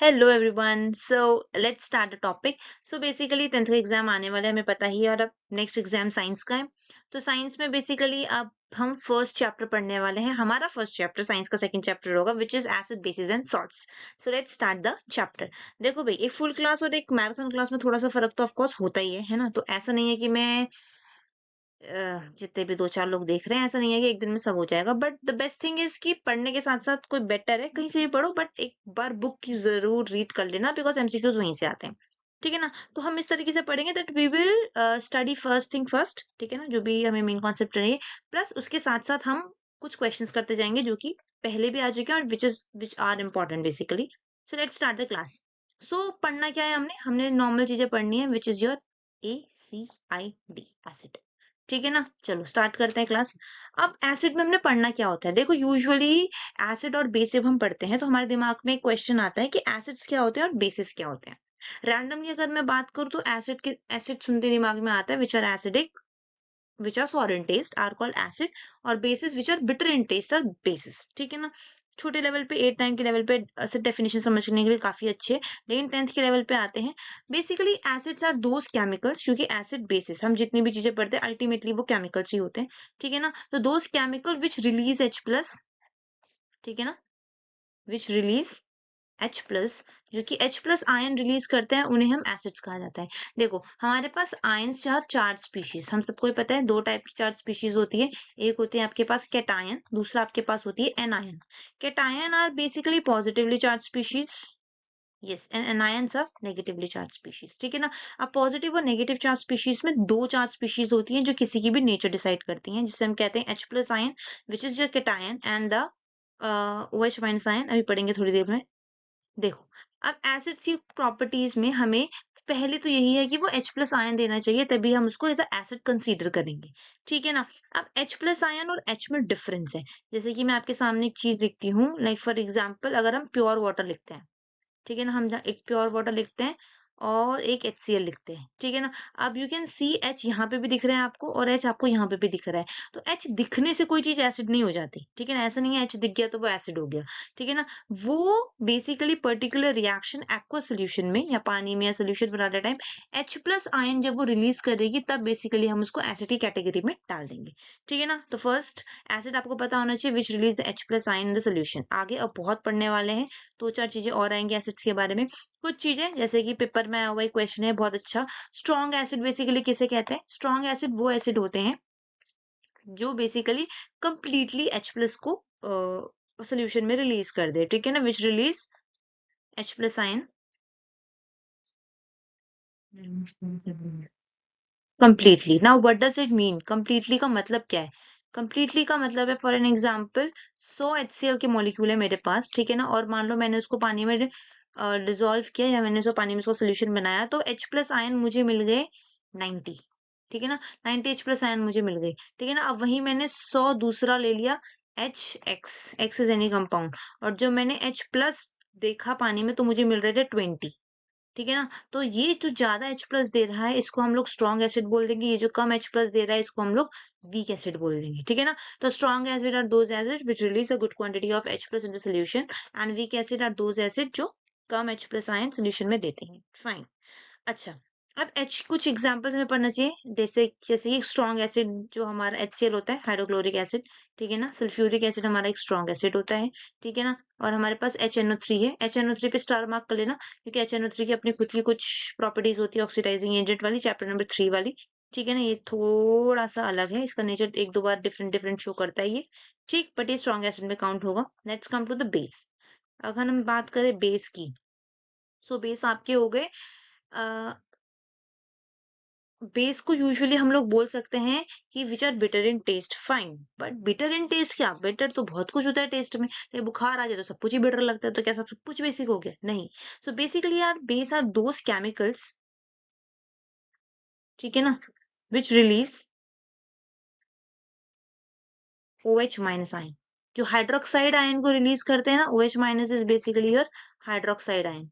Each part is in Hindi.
Hello everyone, so let's start the topic. So basically 10th का एग्जाम आने वाला है, हमें पता ही है। और अब नेक्स्ट एग्जाम साइंस का है। तो साइंस में बेसिकली अब हम फर्स्ट चैप्टर पढ़ने वाले हैं। हमारा फर्स्ट चैप्टर साइंस का सेकंड चैप्टर होगा, which is acid basis and salts. So let's start the chapter. देखो भाई, एक फुल क्लास और एक मैराथन क्लास में थोड़ा सा फर्क तो ऑफ कोर्स होता ही है ना। तो ऐसा नहीं है कि मैं जितने भी दो चार लोग देख रहे हैं, ऐसा नहीं है कि एक दिन में सब हो जाएगा। But the best thing is कि पढ़ने के साथ साथ कोई बेटर है, कहीं से भी पढ़ो बट एक बार बुक की जरूर रीड कर लेना, बिकॉज एमसीक्यूज वहीं से आते हैं। ठीक है ना। तो हम इस तरीके से पढ़ेंगे that we will study first thing first. ठीक है ना, जो भी हमें मेन कॉन्सेप्ट रहे, प्लस उसके साथ साथ हम कुछ क्वेश्चंस करते जाएंगे जो कि पहले भी आ चुके हैं और which are important basically. So let's start the class. So पढ़ना क्या है, हमने हमने नॉर्मल चीजें पढ़नी है, which is your ACID acid. ठीक है ना। चलो स्टार्ट करते हैं क्लास। अब एसिड में हमने पढ़ना क्या होता है, देखो यूजुअली एसिड और बेस जब हम पढ़ते हैं तो हमारे दिमाग में एक क्वेश्चन आता है कि एसिड्स क्या होते हैं और बेसिस क्या होते हैं। रैंडमली अगर मैं बात करूँ तो एसिड सुनते दिमाग में आता है which are acidic, which are sour in taste are called acid, और bases which are bitter in taste are bases। ठीक है ना। छोटे लेवल पे 8 9 के लेवल पे एसिड डेफिनेशन समझने के लिए काफी अच्छे है, लेकिन 10th के लेवल पे आते हैं। Basically acids are those chemicals, क्योंकि एसिड बेसिस हम जितनी भी चीजें पढ़ते हैं अल्टीमेटली वो केमिकल्स ही होते हैं। ठीक है ना। तो those chemical which release H+, ठीक है ना, विच रिलीज H+, जो कि H+ आयन रिलीज करते हैं, उन्हें हम एसिड्स कहा जाता है। देखो हमारे पास आयंस चार स्पीशीज, हम सबको ही पता है दो टाइप की चार स्पीशीज होती है। एक होती है आपके पास कैटायन, दूसरा आपके पास होती है anion. Cation are basically positively charge species, yes, and anions are negatively charge species. ठीक है ना। अब पॉजिटिव और नेगेटिव चार्ज स्पीशीज में दो चार्ज स्पीशीज होती हैं जो किसी की भी नेचर डिसाइड करती हैं, जिसे हम कहते हैं H+ ion which is your cation, and the OH- ion अभी पढ़ेंगे थोड़ी देर में। देखो अब एसिड्स की प्रॉपर्टीज में हमें पहले तो यही है कि वो H+ आयन देना चाहिए, तभी हम उसको एज अ एसिड कंसीडर करेंगे। ठीक है ना। अब H+ आयन और H में डिफरेंस है। जैसे कि मैं आपके सामने एक चीज लिखती हूँ, लाइक फॉर एग्जाम्पल अगर हम प्योर वाटर लिखते हैं, ठीक है ना, हम एक प्योर वाटर लिखते हैं और एक HCl लिखते हैं। ठीक है ना। अब यू कैन सी H यहाँ पे भी दिख रहा है आपको और H आपको यहाँ पे भी दिख रहा है। तो H दिखने से कोई चीज एसिड नहीं हो जाती। ठीक है ना, ऐसा नहीं है H दिख गया तो वो एसिड हो गया। ठीक है ना। वो basically particular reaction aqua solution में या पानी में या सोल्यूशन बनाते टाइम H+ आयन जब वो रिलीज करेगी, तब बेसिकली हम उसको एसिड की कैटेगरी में डाल देंगे। ठीक है ना। तो फर्स्ट एसिड आपको पता होना चाहिए विच release the H+ ion in the solution. आगे अब बहुत पढ़ने वाले हैं, दो चार चीजें और आएंगी एसिड्स के बारे में। कुछ चीजें जैसे कि पेपर में आया हुआ एक क्वेश्चन है बहुत अच्छा, स्ट्रॉन्ग एसिड बेसिकली किसे कहते हैं। स्ट्रॉन्ग एसिड वो एसिड होते हैं जो बेसिकली कंप्लीटली H+ को सोल्यूशन में रिलीज कर दे। ठीक है ना, which release H+ ion completely. Now what does it mean, completely का मतलब क्या है। कंप्लीटली का मतलब है, फॉर एन एग्जांपल 100 HCl के मॉलिक्यूल है मेरे पास, ठीक है ना, और मान लो मैंने उसको पानी में डिसॉल्व किया या मैंने उसको पानी में उसको सोल्यूशन बनाया, तो H+ आयन मुझे मिल गए 90। ठीक है ना, 90 H+ आयन मुझे मिल गए। ठीक है ना। अब वही मैंने 100 दूसरा ले लिया X इज एनी कंपाउंड, और जो मैंने H+ देखा पानी में तो मुझे मिल रहे थे 20। ठीक है ना। तो ये जो ज्यादा H+ दे रहा है इसको हम लोग स्ट्रॉन्ग एसिड बोल देंगे, ये जो कम H+ दे रहा है इसको हम लोग वीक एसिड बोल देंगे। ठीक है ना। तो strong acid are those acid which release a good quantity of H+ in the solution, and weak acid are those acid जो कम H+ आयन सोल्यूशन में देते हैं। फाइन। अच्छा, अब H कुछ एग्जांपल्स में पढ़ना चाहिए, जैसे जैसे कि स्ट्रॉन्ग एसिड जो हमारा HCl होता है, हाइड्रोक्लोरिक एसिड। ठीक है ना। सल्फ्यूरिक एसिड हमारा एक स्ट्रॉन्ग एसिड होता है। ठीक है ना। और हमारे पास HNO3 है, HNO3 पे स्टार मार्क कर लेना, क्योंकि HNO3 की अपनी खुद की कुछ प्रॉपर्टीज होती है ऑक्सीडाइजिंग एजेंट वाली, चैप्टर नंबर 3 वाली। ठीक है ना। ये थोड़ा सा अलग है, इसका नेचर एक दो बार डिफरेंट डिफरेंट शो करता है ये। ठीक, बट ये स्ट्रॉन्ग एसिड में काउंट होगा। Let's come to the base. अगर हम बात करें बेस की, सो बेस आपके हो गए, बेस को यूजुअली हम लोग बोल सकते हैं कि which are bitter in taste. Fine, but bitter in taste क्या, बिटर तो बहुत कुछ होता है टेस्ट में, बुखार आ जाए तो सब कुछ ही बिटर लगता है, तो क्या सब कुछ बेसिक हो गया, नहीं। सो बेसिकली यार बेस आर दोज केमिकल्स, ठीक है ना, विच रिलीज OH- आयन। जो हाइड्रोक्साइड आयन को रिलीज करते हैं ना, OH- is basically your hydroxide ion.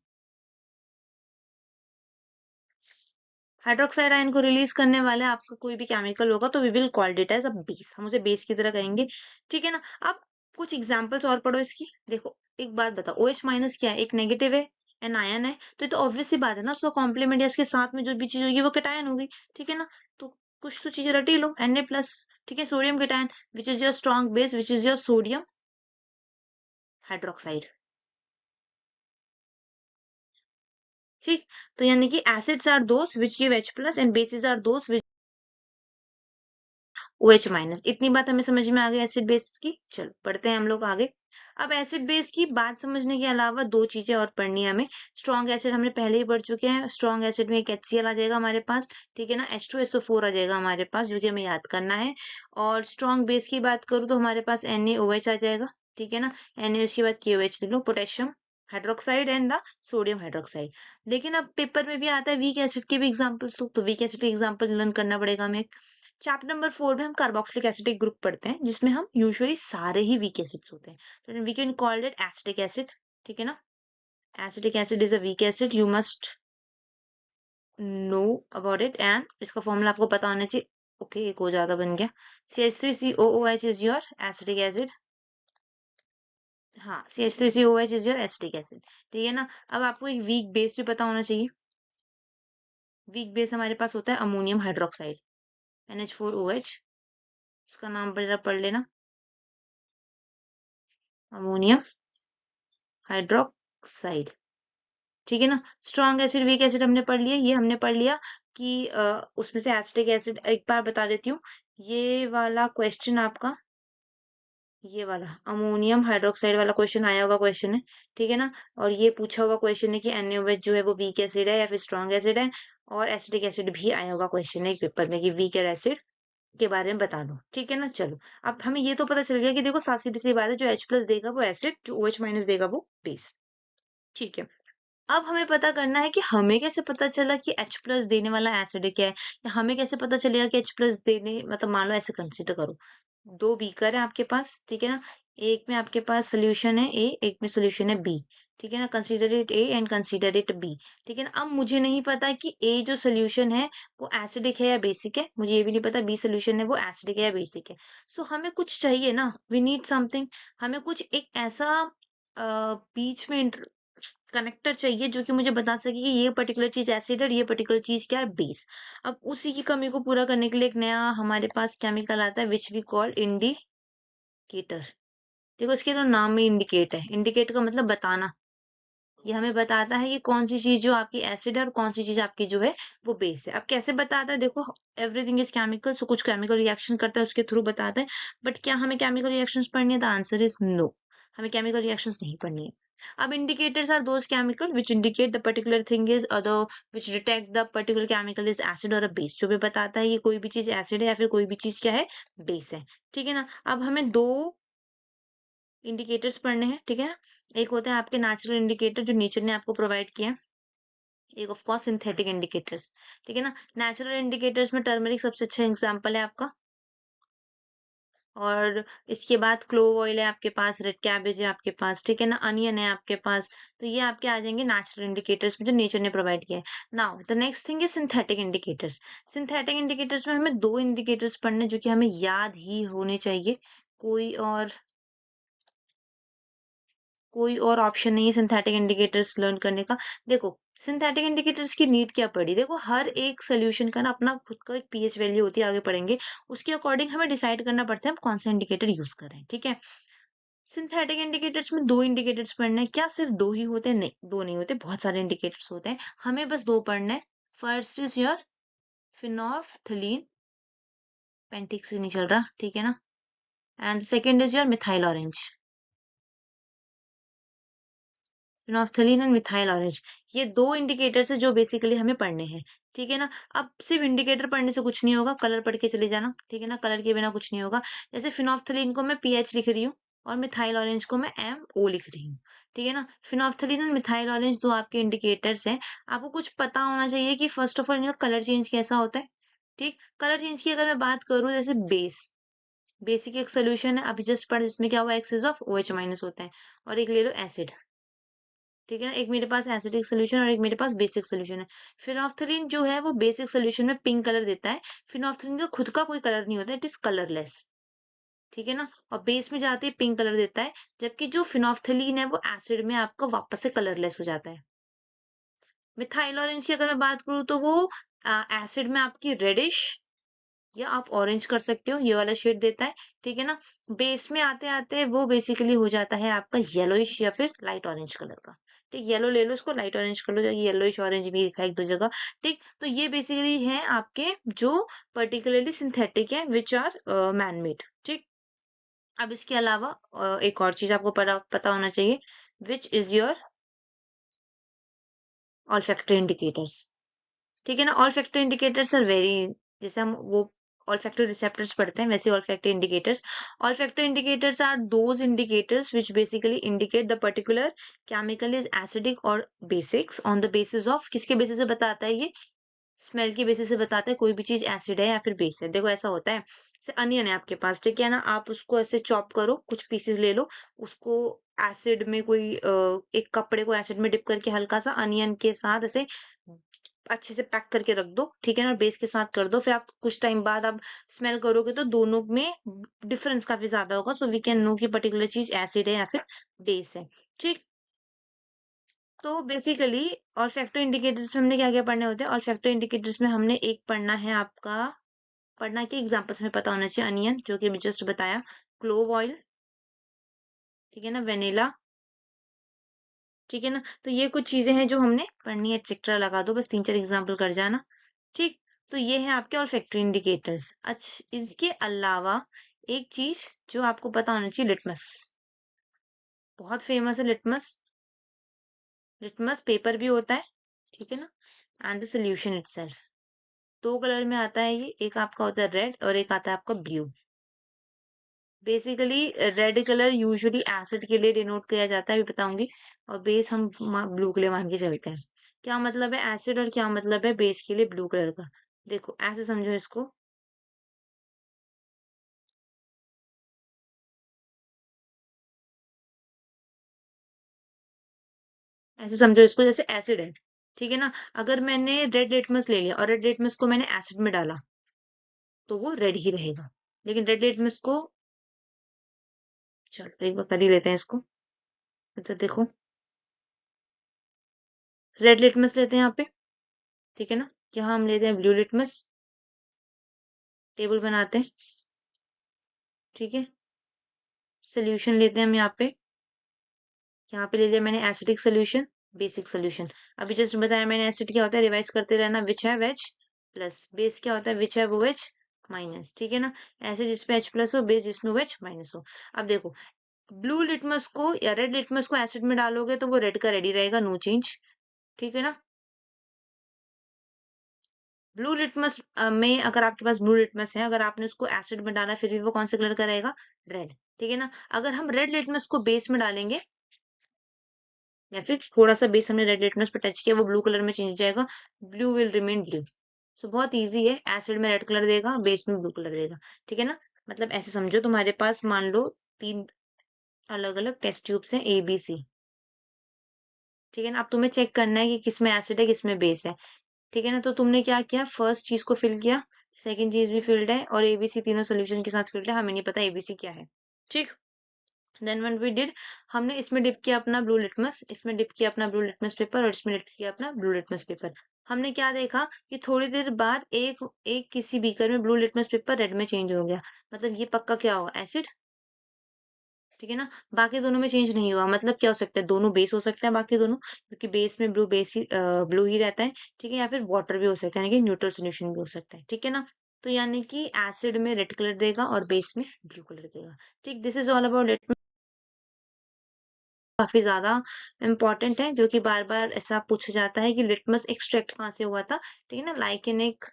Hydroxide ion को रिलीज करने वाले आपका कोई भी केमिकल होगा तो we will called it as a base, हम उसे बेस की तरह कहेंगे। ठीक है ना। अब कुछ एग्जांपल्स और पढ़ो इसकी। देखो एक बात बताओ, OH- क्या है, एक नेगेटिव है, एनायन है तो ये तो ऑब्वियस सी बात है ना, उसका कॉम्प्लीमेंट या उसके साथ में जो भी चीज होगी वो कैटायन होगी, ठीक है ना। तो कुछ तो चीजें रट ही लो, Na+, ठीक है, sodium cation which is your strong base, which is your sodium hydroxide, ठीक। तो यानी कि acids are those which give H+ and bases are those which OH-। इतनी बात हमें समझ में आ गई एसिड बेस की। चलो पढ़ते हैं हम लोग आगे। अब एसिड बेस की बात समझने के अलावा दो चीजें और पढ़नी है हमें। स्ट्रॉन्ग एसिड हमने पहले ही पढ़ चुके हैं। स्ट्रॉन्ग एसिड में एक HCl आ जाएगा हमारे पास, ठीक है ना, H2SO4 आ जाएगा हमारे पास, जो कि हमें याद करना है। और स्ट्रॉन्ग बेस की बात करूँ तो हमारे पास NaOH आ जाएगा, ठीक है ना। NaOH के बाद KOH लिख लो, potassium hydroxide and the sodium hydroxide. लेकिन अब पेपर में भी आता है वीक एसिड के भी एग्जाम्पल्स, तो वीक एसिड के एग्जाम्पल लर्न करना पड़ेगा हमें। चैप्टर नंबर 4 में हम कार्बोक्सिलिक एसिडिक ग्रुप पढ़ते हैं, जिसमें हम यूजुअली सारे ही वीक एसिड्स होते हैं, तो we can call it acidic acid, ठीक है ना। Acidic acid is a weak acid, you must know about it, and इसका फॉर्मूला आपको पता होना चाहिए। ओके, एक हो ज्यादा बन गया। CH3COOH is your acidic acid. हाँ, CH3COH is your acidic acid, ठीक है ना। अब आपको एक वीक बेस भी पता होना चाहिए। वीक बेस हमारे पास होता है अमोनियम हाइड्रोक्साइड, NH4OH, उसका नाम पढ़ लेना, अमोनियम हाइड्रोक्साइड, ठीक है ना। स्ट्रॉन्ग एसिड वीक एसिड हमने पढ़ लिया, ये हमने पढ़ लिया कि उसमें से एसिटिक एसिड, एक बार बता देती हूँ, ये वाला क्वेश्चन आपका, ये वाला अमोनियम हाइड्रोक्साइड वाला क्वेश्चन आया होगा, क्वेश्चन है, ठीक है ना। और ये पूछा हुआ क्वेश्चन है कि NaOH जो है वो वीक एसिड है या फिर स्ट्रॉन्ग एसिड है। और एसिटिक एसिड भी आया होगा क्वेश्चन है एक पेपर में कि वीक एसिड के बारे में बता दो, ठीक है ना। चलो, अब हमें ये तो पता चल गया कि देखो साफ सीधी सी बात है, जो H+ देगा वो एसिड, जो OH- देगा वो बेस, ठीक है। अब हमें पता करना है कि हमें कैसे पता चला कि H+ देने वाला एसिडिक है, या हमें कैसे पता चलेगा कि H+ देने, मतलब मान लो ऐसे कंसीडर करो, दो बीकर है आपके पास, ठीक है ना। एक में आपके पास सोल्यूशन है A, एक में सोल्यूशन है B, ठीक है ना। Consider it A and consider it B, ठीक है ना। अब मुझे नहीं पता कि A जो सोल्यूशन है वो एसिडिक है या बेसिक है, मुझे ये भी नहीं पता B सोल्यूशन है वो एसिडिक है या बेसिक है। सो हमें कुछ चाहिए ना, वी नीड समथिंग, हमें कुछ एक ऐसा बीच में कनेक्टर चाहिए जो कि मुझे बता सके कि ये पर्टिकुलर चीज एसिड है और ये पर्टिकुलर चीज क्या है, बेस। अब उसी की कमी को पूरा करने के लिए एक नया हमारे पास केमिकल आता है विच वी कॉल इंडिकेटर। देखो इसके तो नाम में इंडिकेट है, इंडिकेट का मतलब बताना। ये हमें बताता है कि कौन सी चीज जो आपकी एसिड है और कौन सी चीज आपकी जो है वो बेस है। अब कैसे बताता है, देखो एवरीथिंग इज केमिकल, सो कुछ केमिकल रिएक्शन करता है उसके थ्रू बताता है। बट क्या हमें केमिकल रिएक्शंस पढ़नी है? द आंसर इज नो, हमें केमिकल रिएक्शंस नहीं पढ़नी है। अब indicators are those chemical which indicate the particular thing is other, which detect the particular chemical is acid or a base, जो भी बताता है कि कोई भी चीज एसिड है या फिर कोई भी चीज क्या है, बेस है, ठीक है ना। अब हमें दो इंडिकेटर्स पढ़ने हैं, ठीक है। एक होता है आपके नेचुरल इंडिकेटर जो नेचर ने आपको प्रोवाइड किया है, एक ऑफ कोर्स सिंथेटिक इंडिकेटर्स, ठीक है ना। नेचुरल इंडिकेटर्स में टर्मरिक सबसे अच्छा एग्जांपल है आपका, और इसके बाद क्लोव ऑयल है आपके पास, रेड कैबेज है आपके पास, ठीक है ना, अनियन है आपके पास। तो ये आपके आ जाएंगे नेचुरल इंडिकेटर्स में जो नेचर ने प्रोवाइड किया है। Now the next thing is synthetic indicators. Synthetic indicators में हमें दो इंडिकेटर्स पढ़ने जो कि हमें याद ही होने चाहिए, कोई और कोई और ऑप्शन नहीं है सिंथेटिक इंडिकेटर्स लर्न करने का। देखो सिंथेटिक इंडिकेटर्स की नीड क्या पड़ी, देखो हर एक सोल्यूशन का ना अपना खुद का एक पीएच वैल्यू होती है, आगे पढ़ेंगे उसके अकॉर्डिंग हमें डिसाइड करना पड़ता है हम कौन सा इंडिकेटर यूज कर रहे हैं, ठीक है। सिंथेटिक इंडिकेटर्स में दो इंडिकेटर्स पढ़ने हैं, क्या सिर्फ दो ही होते हैं? नहीं, दो नहीं होते, बहुत सारे इंडिकेटर्स होते हैं, हमें बस दो पढ़ना है। फर्स्ट इज योर फिनोल्फथलीन, पेंटिक से नहीं चल रहा, ठीक है ना, and second is your methyl orange, phenolphthalein and methyl orange. ये दो इंडिकेटर्स है जो बेसिकली हमें पढ़ने हैं, ठीक है ना। अब सिर्फ इंडिकेटर पढ़ने से कुछ नहीं होगा, कलर पढ़ के चले जाना, ठीक है ना, कलर के बिना कुछ नहीं होगा। जैसे फिनोल्फथलीन को मैं PH लिख रही हूँ और मिथाइल ऑरेंज को मैं MO लिख रही हूँ, ठीक है ना। फिनोल्फथलीन और मिथाइल ऑरेंज दो आपके इंडिकेटर्स हैं। आपको कुछ पता होना चाहिए कि फर्स्ट ऑफ ऑल इनका कलर चेंज कैसा होता है, ठीक। कलर चेंज की अगर मैं बात करूँ, जैसे बेसिक एक सोल्यूशन है अभी जस्ट पढ़, जिसमें क्या हुआ, एक्सेस ऑफ OH- होता है, और एक ले लो एसिड, ठीक है ना। एक मेरे पास एसिडिक सोल्यूशन और एक मेरे पास बेसिक सोल्यूशन है। फिनोल्फथलीन जो है वो बेसिक सोल्यूशन में पिंक कलर देता है। फिनोल्फथलीन का खुद का कोई कलर नहीं होता, इट इज कलरलेस, ठीक है ना, और बेस में जाते ही पिंक कलर देता है। जबकि जो फिनोल्फथलीन है वो एसिड में आपका वापस से कलरलेस हो जाता है, मिथाइल ऑरेंज की अगर मैं बात करूँ तो वो एसिड में आपकी रेडिश या आप ऑरेंज कर सकते हो, ये वाला शेड देता है, ठीक है ना। बेस में आते आते वो बेसिकली हो जाता है आपका येलोइश या फिर लाइट ऑरेंज कलर का। ठीक, येलो ले लो उसको, लाइट ऑरेंज कर लो, येलोइश ऑरेंज भी दिखा एक दो जगह। ठीक, तो ये बेसिकली है आपके जो पर्टिकुलरली सिंथेटिक है विच आर मैन मेड। ठीक, अब इसके अलावा एक और चीज आपको पता होना चाहिए, विच इज योर olfactory इंडिकेटर्स। ठीक है ना, olfactory इंडिकेटर्स आर वेरी, जैसे हम वो olfactory receptors पढ़ते हैं वैसे olfactory indicators। olfactory indicators are those indicators which basically indicate the particular chemical is acidic or basics on the basis of, किसके बेसिस पे बताता है ये, स्मेल की बेसिस पे बताता है कोई भी चीज एसिड है या फिर बेस है। देखो ऐसा होता है, जैसे अनियन है आपके पास, ठीक है ना, आप उसको ऐसे चॉप करो, कुछ पीसेस ले लो, उसको एसिड में कोई एक कपड़े को एसिड में डिप करके हल्का सा अनियन के साथ ऐसे अच्छे से पैक करके रख दो, ठीक है ना, बेस के साथ कर दो, फिर आप कुछ टाइम बाद आप स्मेल करोगे तो दोनों में डिफरेंस काफी ज्यादा होगा, सो वी कैन नो कि पर्टिकुलर चीज एसिड है या फिर बेस है। ठीक, तो बेसिकली और फैक्टर इंडिकेटर्स में हमने क्या क्या पढ़ने होते हैं, और फैक्टर इंडिकेटर्स में हमने एक पढ़ना है आपका, पढ़ना के एग्जांपल्स हमें पता होना चाहिए, अनियन जो कि अभी जस्ट बताया, क्लोव ऑयल, ठीक है ना, वेनिला, ठीक है ना, तो ये कुछ चीजें हैं जो हमने पढ़नी है, एक्सेट्रा लगा दो, बस तीन चार एग्जाम्पल कर जाना। ठीक, तो ये है आपके और फैक्टर इंडिकेटर्स। अच्छा, इसके अलावा एक चीज जो आपको पता होना चाहिए, लिटमस, बहुत फेमस है लिटमस। लिटमस पेपर भी होता है, ठीक है ना, एंड द सोल्यूशन इटसेल्फ, दो कलर में आता है ये, एक आपका होता है रेड और एक आता है आपका blue. Basically red colour usually acid के लिए डिनोट किया जाता है, अभी बताऊंगी, और बेस हम ब्लू के लिए मान के चलते हैं। क्या मतलब है एसिड और क्या मतलब है बेस के लिए ब्लू कलर का, देखो ऐसे समझो इसको, ऐसे समझो इसको, जैसे एसिड है, ठीक है ना, अगर मैंने रेड लिटमस ले लिया और रेड लिटमस को मैंने एसिड में डाला तो वो रेड ही रहेगा, लेकिन रेड लिटमस को, चलो एक बार कर ही लेते हैं इसको, तो देखो रेड लिटमस लेते हैं यहाँ पे, ठीक है ना, यहाँ हम लेते हैं ब्लू लिटमस, टेबल बनाते हैं, ठीक है, सोल्यूशन लेते हैं हम यहाँ पे ले लिया मैंने एसिडिक सोल्यूशन, बेसिक सोल्यूशन। अभी जस्ट बताया मैंने एसिड क्या होता है, रिवाइज करते रहना, विच है वेज प्लस, बेस क्या होता है, विच है वो वेज माइनस, ठीक है ना, एसिड जिसमें H प्लस हो, बेस जिसमें वेज माइनस हो। अब देखो ब्लू लिटमस को या रेड लिटमस को एसिड में डालोगे तो वो रेड का रेडी रहेगा, नो चेंज, ठीक है ना। ब्लू लिटमस में अगर आपके पास ब्लू लिटमस है, अगर आपने उसको एसिड में डाला फिर भी वो कौन से कलर का रहेगा, रेड, ठीक है ना। अगर हम रेड लिटमस को बेस में डालेंगे या फिर थोड़ा सा बेस हमने रेड लिटमस पे टच किया, वो ब्लू कलर में चेंज हो जाएगा, ब्लू विल रिमेन ब्लू। सो बहुत इजी है, एसिड में रेड कलर देगा, बेस में ब्लू कलर देगा, ठीक है ना। मतलब ऐसे समझो तुम्हारे पास मान लो तीन अलग अलग टेस्ट ट्यूब्स हैं, ए बी सी, ठीक है ना, अब तुम्हें चेक करना है कि किसमें एसिड है किसमें बेस है, ठीक है ना। तो तुमने क्या किया, फर्स्ट चीज को फिल किया, सेकंड चीज भी फिल्ड है, और एबीसी तीनों सोल्यूशन के साथ फिल्ड है, हमें नहीं पता एबीसी क्या है। ठीक, देन व्हाट वी डिड, हमने इसमें डिप किया अपना ब्लू लिटमस, इसमें डिप किया अपना ब्लू लिटमस पेपर, और इसमें डिप किया अपना ब्लू लिटमस पेपर। हमने क्या देखा कि थोड़ी देर बाद एक एक किसी बीकर में ब्लू लिटमस पेपर रेड में चेंज हो गया, मतलब ये पक्का क्या होगा, एसिड, ठीक है ना। बाकी दोनों में चेंज नहीं हुआ, मतलब क्या हो सकता है, दोनों बेस हो सकता है बाकी दोनों, क्योंकि बेस में ब्लू बेस ही ब्लू ही रहता है, ठीक है, या फिर वाटर भी हो सकता है, यानी कि न्यूट्रल सोल्यूशन भी हो सकता है, ठीक है ना। तो यानी कि एसिड में रेड कलर देगा और बेस में ब्लू कलर देगा। ठीक, this is all about litmus, काफी ज्यादा इंपॉर्टेंट है, जो कि बार बार ऐसा पूछा जाता है कि लिटमस एक्सट्रैक्ट कहाँ से हुआ था, ठीक है ना, लाइकेन एक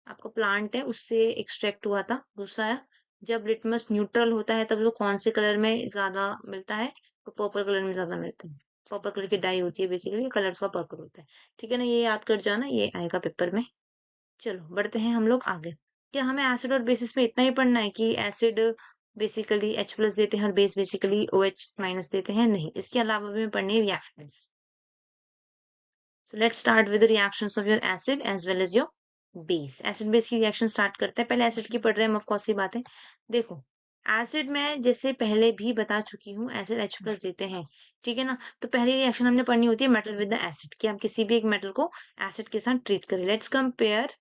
आपका प्लांट है उससे एक्सट्रैक्ट हुआ था दूसरा है। जब लिटमस न्यूट्रल होता है तब वो कौन से कलर में ज्यादा मिलता है, तो पर्पल कलर में ज्यादा मिलता है, पर्पल कलर की डाई होती है बेसिकली, कलर उसका पर्पल होता है, ठीक है ना, ये याद कर जाना, ये आएगा पेपर में। चलो बढ़ते हैं हम लोग आगे। क्या हमें एसिड और बेसिस में इतना ही पढ़ना है कि एसिड बेसिकली H प्लस देते हैं और बेस बेसिकली OH माइनस देते हैं, नहीं, इसके अलावा भी हमें पढ़नी है reactions. So let's start with the reactions of your acid as well as your base. Acid base की रिएक्शन स्टार्ट करते हैं, पहले एसिड की पढ़ रहे हैं हम, ऑफ कोर्स सी बात है। देखो एसिड में जैसे पहले भी बता चुकी हूँ, एसिड H प्लस देते हैं, ठीक है ना। तो पहली रिएक्शन हमने पढ़नी होती है मेटल विद द एसिड, कि हम किसी भी एक मेटल को एसिड के साथ ट्रीट करें। लेट्स कंपेयर,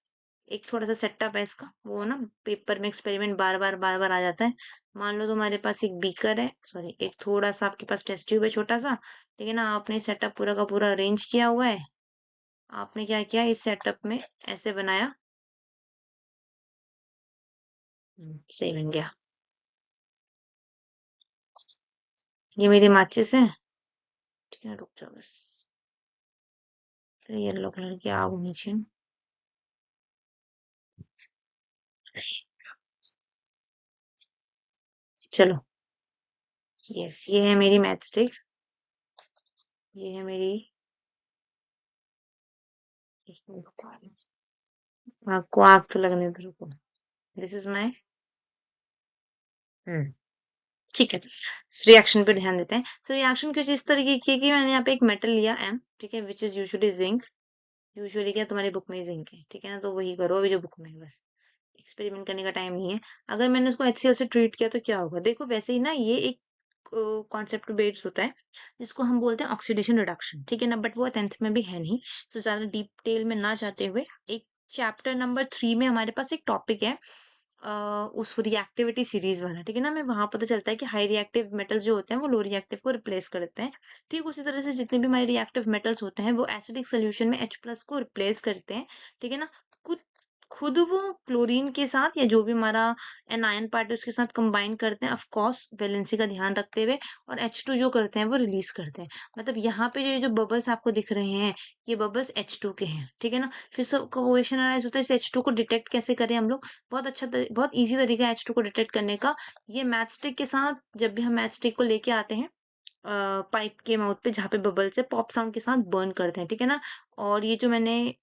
एक थोड़ा सा सेटअप है इसका, वो ना पेपर में एक्सपेरिमेंट बार बार आ जाता है। मान लो तुम्हारे पास एक बीकर है, सॉरी एक थोड़ा सा आपके पास टेस्ट ट्यूब है छोटा सा, ठीक है ना। आपने सेटअप पूरा का पूरा अरेंज किया हुआ है। आपने क्या किया, इस सेटअप में ऐसे बनाया, सही बन गया। ये मेरी माचिस है, ठीक है, रुक जाओ बस, येलो कलर की आग होनी चाहिए। चलो, यस, ये है मेरी मैच स्टिक, ये है मेरी, आपको आग तो लगने दो, रुको, दिस इज माई, ठीक है। रिएक्शन पे ध्यान देते हैं। सो रिएक्शन कुछ इस तरीके की है कि मैंने यहाँ पे एक मेटल लिया M, ठीक है, which is usually zinc. Usually क्या तुम्हारी बुक में जिंक है, ठीक है ना, तो वही करो अभी जो बुक में है, बस एक्सपेरिमेंट करने का टाइम नहीं है। अगर मैंने उसको HCl से ट्रीट किया तो क्या होगा, देखो वैसे ही ना, ये एक कॉन्सेप्ट बेस्ड होता है जिसको हम बोलते हैं ऑक्सीडेशन रिडक्शन, ठीक है ना, बट वो 10th में भी है नहीं, तो ज्यादा डिटेल में ना जाते हुए, एक चैप्टर नंबर 3 में हमारे पास एक टॉपिक है, उस रिएक्टिविटी सीरीज वाला, ठीक है ना, हमें वहां पता चलता है कि हाई रिएक्टिव मेटल्स जो होते हैं वो लो रिएक्टिव को रिप्लेस करते हैं। ठीक उसी तरह से जितने भी हमारे रिएक्टिव मेटल्स होते हैं वो एसिडिक सोल्यूशन में H प्लस को रिप्लेस करते हैं, ठीक है ना। खुद खुद वो क्लोरीन के साथ या जो भी हमारा एनायन पार्ट है उसके साथ कंबाइन करते हैं, ऑफ कोर्स वैलेंसी का ध्यान रखते हुए, और H2 जो करते हैं वो रिलीज करते हैं। मतलब यहाँ पे जो बबल्स आपको दिख रहे हैं, ये बबल्स H2 के हैं, ठीक है ना। फिर सब क्वेश्चन अराइज होता है इस H2 को डिटेक्ट कैसे करें हम लोग। बहुत इजी तरीका है H2 को डिटेक्ट करने का। ये मैच स्टिक के साथ, जब भी हम मैच स्टिक को लेके आते हैं पाइप के माउथ पे जहाँ पे बबल से पॉप साउंड के साथ बर्न करते हैं, ठीक है ना। और ये जो मैंने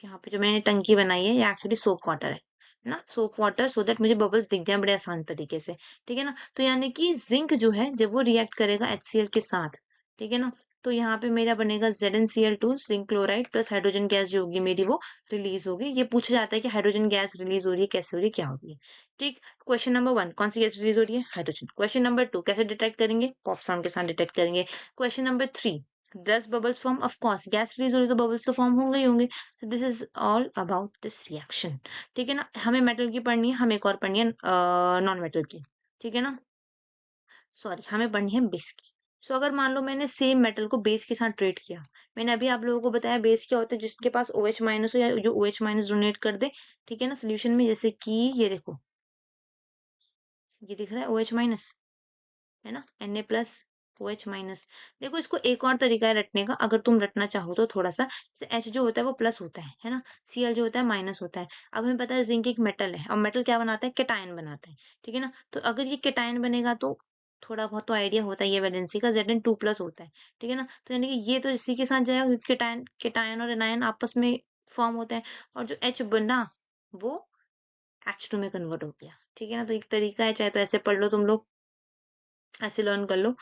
यहाँ पे जो मैंने टंकी बनाई है ये एक्चुअली सोप वाटर है ना, सोप वाटर, सो दैट मुझे बबल्स दिख जाए बड़े आसान तरीके से, ठीक है ना। तो यानी कि जिंक जो है जब वो रिएक्ट करेगा HCl के साथ, ठीक है ना, तो यहाँ पे मेरा बनेगा ZnCl2 zinc chloride plus hydrogen gas जो होगी मेरी वो रिलीज होगी। ये पूछा जाता है कि हाइड्रोजन गैस रिलीज हो रही है, कैसे हो रही है, क्या हो रही है। ठीक, क्वेश्चन नंबर 1, कौन सी गैस रिलीज हो रही है, हाइड्रोजन। क्वेश्चन नंबर 2, कैसे डिटेक्ट करेंगे, पॉप साउंड के साथ डिटेक्ट करेंगे। Question number 3, 10 bubbles form, of course gas release हो रही है तो बबल्स तो फॉर्म होंगे ही होंगे। So this is all about this reaction, ठीक है ना। हमें मेटल की पढ़नी है, हमें एक और पढ़नी है नॉन मेटल की, ठीक है ना, सॉरी हमें पढ़नी है बेस की। सो अगर मान लो मैंने सेम मेटल को बेस के साथ ट्रीट किया, मैंने अभी आप लोगों को बताया बेस क्या होता है, जिसके पास OH माइनस हो या जो OH माइनस डोनेट कर दे, ठीक है ना सोल्यूशन में, जैसे कि ये देखो, ये दिख रहा है OH माइनस, है ना, Na प्लस OH माइनस। देखो इसको एक और तरीका है रटने का, अगर तुम रटना चाहो तो थोड़ा सा, जैसे H जो होता है वो प्लस होता है ना, Cl जो होता है माइनस होता है। अब हमें पता है जिंक एक मेटल है, और मेटल क्या बनाता है, केटायन बनाता है, ठीक है ना। तो अगर ये केटायन बनेगा तो थोड़ा बहुत तो आइडिया होता है ये वैलेंसी का, Zn2 प्लस होता है, ठीक है ना। तो यानी कि ये तो इसी के साथ जाएगा क्योंकि केटायन केटायन और एनायन आपस में फॉर्म होते हैं, और जो H बना वो H2 में कन्वर्ट हो गया, ठीक है ना। तो एक तरीका है, चाहे तो ऐसे पढ़ लो तुम लोग, ऐसे लर्न कर लो,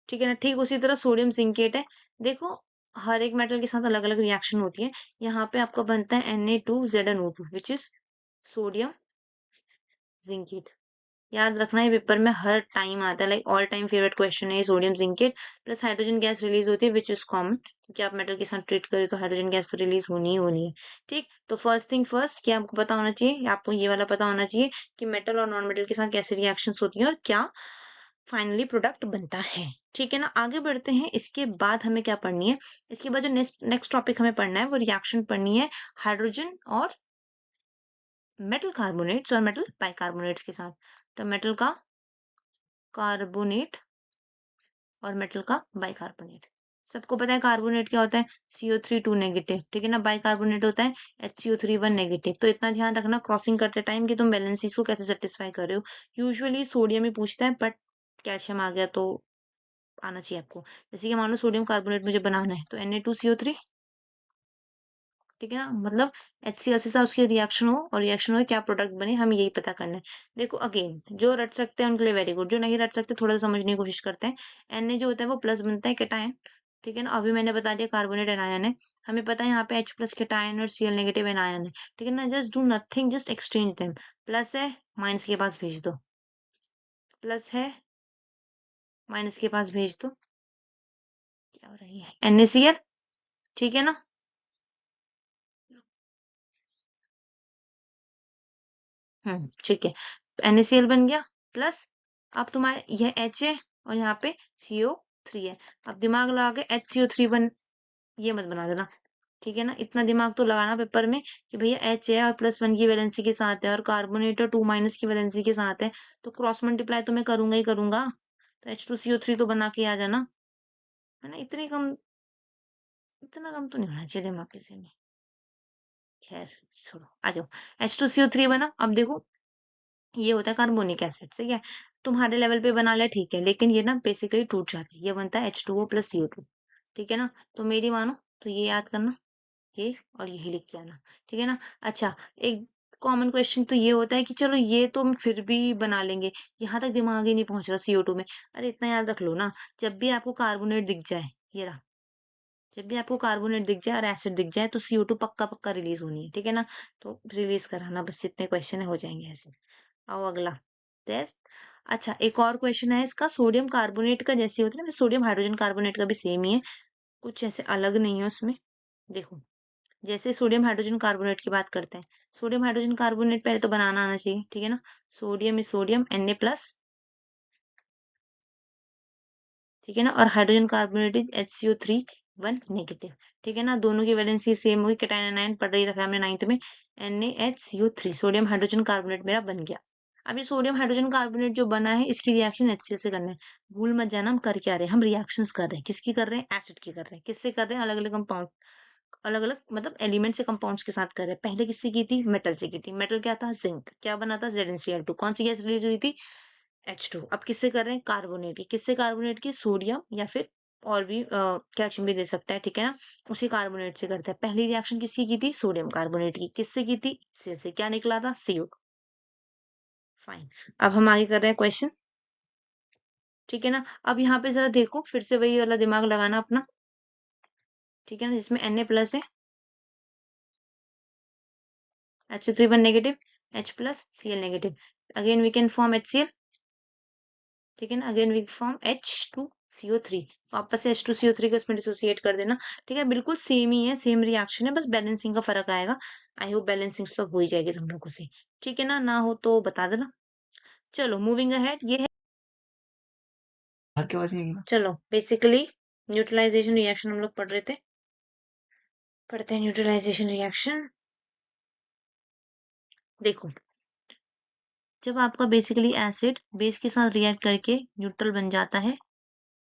ठीक है ना। ठीक उसी तरह सोडियम जिंकेट है, देखो हर एक मेटल के साथ अलग अलग रिएक्शन होती है। यहाँ पे आपका बनता है Na2ZnO2 which is sodium zincate. याद रखना है पेपर में हर टाइम आता है, like all time favourite question है sodium zincate. Plus hydrogen gas release होती है विच इज कॉमन, क्योंकि आप मेटल के साथ ट्रीट करें तो हाइड्रोजन गैस तो रिलीज होनी ही होनी है। ठीक, तो फर्स्ट थिंग फर्स्ट, क्या आपको पता होना चाहिए, आपको ये वाला पता होना चाहिए कि मेटल और नॉन मेटल के साथ कैसे रिएक्शंस होती हैं और क्या फाइनली प्रोडक्ट बनता है, ठीक है ना। आगे बढ़ते हैं, इसके बाद हमें क्या पढ़नी है, इसके बाद जो नेक्स्ट टॉपिक हमें पढ़ना है वो रिएक्शन पढ़नी है हाइड्रोजन और मेटल कार्बोनेट्स और मेटल बाइकार्बोनेट्स के साथ। तो मेटल का कार्बोनेट और मेटल का बाइकार्बोनेट। सबको पता है कार्बोनेट क्या होता है, CO3 2 नेगेटिव, ठीक है ना। बाइकार्बोनेट होता है HCO3 1 नेगेटिव। तो इतना ध्यान रखना क्रॉसिंग करते टाइम कि तुम वैलेंसीज को कैसे सेटिस्फाई कर रहे हो। यूजुअली सोडियम ही पूछता है, बट कैल्शियम आ गया तो आना चाहिए आपको। जैसे कि मान लो सोडियम कार्बोनेट मुझे बनाना है तो Na2CO3, ठीक है ना, मतलब HCl से उसकी रिएक्शन हो और रिएक्शन हो क्या प्रोडक्ट बने, हमें यही पता करना है। देखो अगेन, जो रट सकते हैं उनके लिए वेरी गुड, जो नहीं रट सकते थोड़ा सा समझने की कोशिश करते हैं। Na जो होता है वो प्लस बनता है केटायन, ठीक है ना। अभी मैंने बता दिया कार्बोनेट एनायन है, हमें पता है यहाँ पे H प्लस केटायन और Cl नेगेटिव एनायन है, ठीक है ना। Just do nothing, just exchange them, plus है माइनस के पास भेज दो, प्लस है, माइनस के पास भेज दो, क्या हो रही है, NaCl, ठीक है ना। ठीक है, NaCl बन गया, प्लस अब तुम्हारे यह H है और यहाँ पे CO3 है। अब दिमाग लगा के HCO3 बन, ये मत बना देना, ठीक है ना। इतना दिमाग तो लगाना पेपर में कि भैया H है और +1 की वैलेंसी के साथ है और कार्बोनेट 2- की वैलेंसी के साथ है, तो क्रॉस मल्टीप्लाई तो मैं करूंगा ही करूंगा, तो H2CO3 तो बना के आ जाना, है ना। इतना कम तो नहीं होना चाहिए दिमाग किसी में, खैर छोड़ो, आ जाओ। H2CO3 बना। अब देखो ये होता है कार्बोनिक एसिड, सही है, तुम्हारे लेवल पे बना लिया, ठीक है, लेकिन ये ना बेसिकली टूट जाता है, ये बनता है H2O + CO2, ठीक है ना। तो मेरी मानो तो ये याद करना, ये और यही लिख के आना, ठीक है ना। अच्छा, एक कॉमन क्वेश्चन तो ये होता है कि चलो ये तो हम फिर भी बना लेंगे, यहाँ तक दिमाग ही नहीं पहुंच रहा CO2 में। अरे इतना याद रख लो ना, जब भी आपको कार्बोनेट दिख जाए, ये रहा, जब भी आपको कार्बोनेट दिख जाए और एसिड दिख जाए तो CO2 पक्का पक्का रिलीज होनी है, ठीक है ना। तो रिलीज कराना, बस इतने क्वेश्चन हो जाएंगे ऐसे। आओ अगला टेस्ट। अच्छा, एक और क्वेश्चन है इसका, सोडियम कार्बोनेट का जैसे होता है ना, सोडियम हाइड्रोजन कार्बोनेट का भी सेम ही है, कुछ ऐसे अलग नहीं है उसमें। देखो, जैसे सोडियम हाइड्रोजन कार्बोनेट की बात करते हैं, सोडियम हाइड्रोजन कार्बोनेट पहले तो बनाना आना चाहिए, ठीक है ना। सोडियम इज सोडियम Na+, ठीक है ना, और hydrogen carbonate is HCO3 1 negative, ठीक है ना। दोनों की वैलेंसी सेम होगी, कैटायन एनायन पढ़ रही रखा हमने 9th में। NaHCO3 सोडियम हाइड्रोजन कार्बोनेट मेरा बन गया। अब ये सोडियम हाइड्रोजन कार्बोनेट जो बना है, इसकी रिएक्शन HCl से करना है। भूल मत जाना हम कर क्या रहे हैं, हम रिएक्शंस कर रहे हैं, किसकी कर रहे हैं, एसिड की कर रहे हैं। किससे कर रहे हैं, अलग अलग कंपाउंड, अलग अलग मतलब एलिमेंट से कंपाउंड्स के साथ कर रहे हैं। पहले किससे की थी, मेटल से की थी। मेटल क्या था, जिंक, क्या बना था, ZnCl2, कौन सी गैस रिलीज हुई थी, H2। अब किससे कर रहे हैं, कार्बोनेट की, किससे कार्बोनेट की, सोडियम या फिर और भी कैल्शियम भी दे सकता है, ठीक है ना। उसी कार्बोनेट से करता है। पहली रिएक्शन किसकी की थी, सोडियम कार्बोनेट की, किससे की थी, HCl से, क्या निकला था, CO2। फाइन, अब हम आगे कर रहे हैं क्वेश्चन, ठीक है ना। अब यहाँ पे जरा देखो, फिर से वही वाला दिमाग लगाना अपना, ठीक है ना, जिसमें Na+ है, H3 negative, H+Cl negative, again we can form HCl, ठीक है ना, अगेन वी फॉर्म H2CO3, वापस से H2CO3 को इसमें डिसोसिएट कर देना, ठीक है। बिल्कुल सेम ही है, सेम रिएक्शन है, बस बैलेंसिंग का फर्क आएगा। आई होप बैलेंसिंग तो हो ही जाएगी तुम लोगों से, ठीक है ना, ना हो तो बता देना। चलो मूविंग अहेड, ये है, चलो बेसिकली न्यूट्रलाइजेशन रिएक्शन हम लोग पढ़ रहे थे, पढ़ते हैं न्यूट्रलाइजेशन रिएक्शन। देखो, जब आपका बेसिकली एसिड बेस के साथ रिएक्ट करके न्यूट्रल बन जाता है,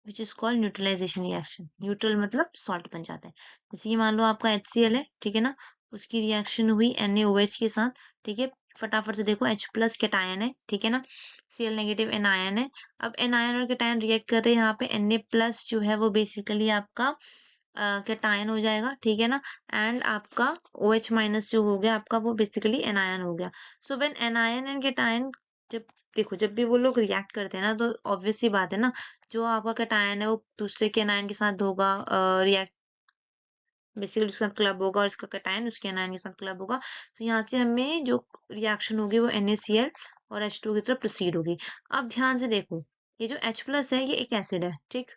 which is called neutralization reaction. Neutral मतलब सॉल्ट बन जाता है। जैसे कि मान लो आपका HCl है, ठीक है ना, उसकी रिएक्शन हुई NaOH के साथ, ठीक है। फटाफट से देखो, H+ कैटायन है, ठीक है ना, Cl नेगेटिव एनायन है। अब एनायन और कैटायन रिएक्ट कर रहे हैं, यहाँ पे Na+ जो है वो बेसिकली आपका कैटायन हो जाएगा, ठीक है ना। एंड आपका OH- जो हो गया आपका, वो बेसिकली एनायन हो गया। So when anion and cation, जब देखो जब भी वो लोग रिएक्ट करते हैं ना, तो ऑब्वियस सी बात है ना, जो आपका कैटायन है वो दूसरे के एनायन के साथ होगा, रिएक्ट बेसिकली उसके साथ क्लब होगा, और इसका कैटायन उसके एनायन के साथ क्लब होगा। तो यहाँ से हमें जो रिएक्शन होगी वो NaCl और H2 की तरफ प्रोसीड होगी। अब ध्यान से देखो, ये जो H+ है ये एक एसिड है, ठीक।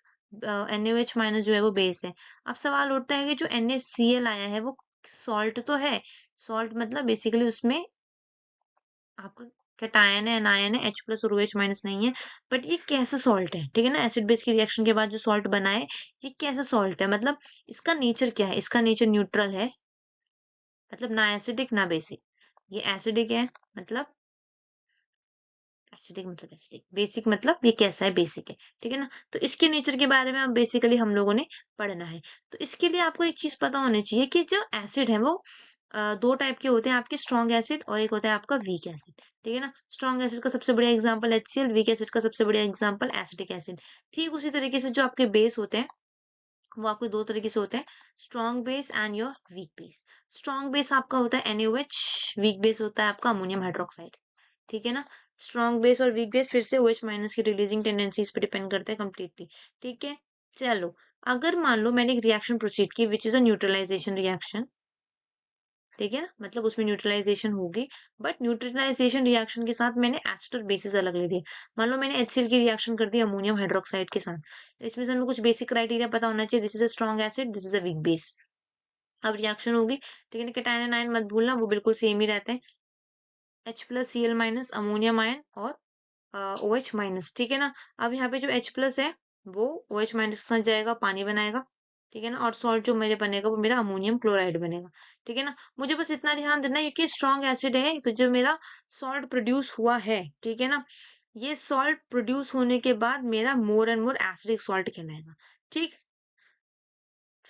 NaOH- जो है वो बेस है। अब सवाल उठता है कि जो NaCl आया है वो सॉल्ट तो है, सॉल्ट मतलब बेसिकली उसमें आपका कैटायन है, एनायन है, H+ और OH- नहीं है, बट ये कैसा सॉल्ट है, ठीक है ना। एसिड बेस की रिएक्शन के बाद जो सॉल्ट बना है, ये कैसा सॉल्ट है, मतलब इसका नेचर क्या है, इसका नेचर न्यूट्रल है, मतलब ना एसिडिक ना बेसिक। ये एसिडिक है, मतलब एसिडिक मतलब एसिडिक, बेसिक मतलब ये कैसा है, बेसिक है, ठीक है ना। तो इसके नेचर के बारे में अब बेसिकली हम लोगों ने पढ़ना है। तो इसके लिए आपको एक चीज पता होनी चाहिए कि जो एसिड है वो दो टाइप के होते हैं आपके, स्ट्रॉन्ग एसिड और एक होता है आपका वीक एसिड, ठीक है ना। स्ट्रॉन्ग एसिड का सबसे बढ़िया एग्जांपल HCl, वीक एसिड का सबसे बढ़िया एग्जांपल एसिटिक एसिड। ठीक उसी तरीके से जो आपके बेस होते हैं वो आपके दो तरीके से होते हैं, strong base and your weak base. Strong base आपका होता है NaOH, वीक बेस होता है आपका अमोनियम हाइड्रोक्साइड, ठीक है ना। स्ट्रॉन्ग बेस और वीक बेस फिर से OH- की रिलीजिंग टेंडेंसीज पे डिपेंड करते हैं कंप्लीटली, ठीक है। चलो, अगर मान लो मैंने एक रिएक्शन प्रोसीड की which is a neutralization reaction, ठीक है ना, मतलब उसमें न्यूट्रलाइजेशन होगी, बट न्यूट्रलाइजेशन रिएक्शन के साथ मैंने एसिड और बेसिस अलग ले लिए। मान लो मैंने HCl की रिएक्शन कर दी अमोनियम हाइड्रोक्साइड के साथ, तो इसमें से हमें कुछ बेसिक क्राइटेरिया पता होना चाहिए, this is a strong acid, this is a weak base. अब रिएक्शन होगी, ठीक है ना, कैटायन एंड आयन मत भूलना, वो बिल्कुल सेम ही रहते हैं, H+Cl- अमोनियम आयन और OH माइनस, ठीक है ना। अब यहाँ पे जो H+ है वो OH माइनस के साथ जाएगा, पानी बनाएगा, ठीक है ना, और सॉल्ट जो मेरे बनेगा वो मेरा अमोनियम क्लोराइड बनेगा, ठीक है ना। मुझे बस इतना ध्यान देना है, क्योंकि स्ट्रॉन्ग एसिड है तो जो मेरा सॉल्ट प्रोड्यूस हुआ है, ठीक है ना, ये सॉल्ट प्रोड्यूस होने के बाद मेरा more and more acidic salt कहलाएगा, ठीक।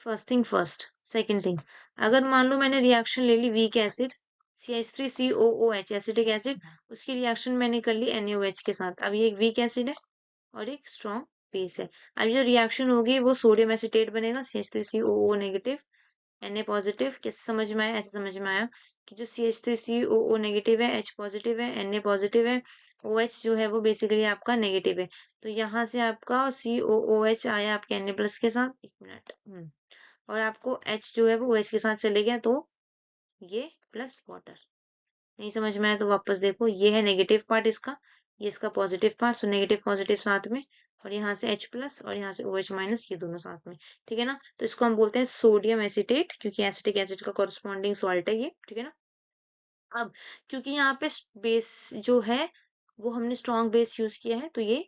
First thing first, second thing, अगर मान लो मैंने रिएक्शन ले ली weak acid CH3COOH acetic acid, उसकी रिएक्शन मैंने कर ली NaOH के साथ, अब ये एक वीक एसिड है और एक स्ट्रॉन्ग बेस है। अब जो रिएक्शन होगी वो सोडियम एसीटेट बनेगा CH3COO नेगेटिव Na पॉजिटिव। कैसे समझ में आया? ऐसे समझ में आया कि जो CH3COO नेगेटिव है, H पॉजिटिव है, Na पॉजिटिव है, OH जो है वो बेसिकली आपका नेगेटिव है, तो यहाँ से आपका COOH आया आपके Na प्लस के साथ, एक मिनट, और आपको H जो है वो OH के साथ चले गया, तो ये प्लस वाटर। नहीं समझ में आया तो वापस देखो, ये है नेगेटिव पार्ट इसका, ये इसका positive part, so negative positive साथ में, और यहाँ से H+ और यहाँ से OH माइनस, ये दोनों साथ में, ठीक है ना। तो इसको हम बोलते हैं सोडियम एसीटेट, क्योंकि एसिटिक एसिड का कॉरस्पॉन्डिंग सॉल्ट है ये, ठीक है ना। अब क्योंकि यहाँ पे बेस जो है वो हमने स्ट्रॉन्ग बेस यूज किया है, तो ये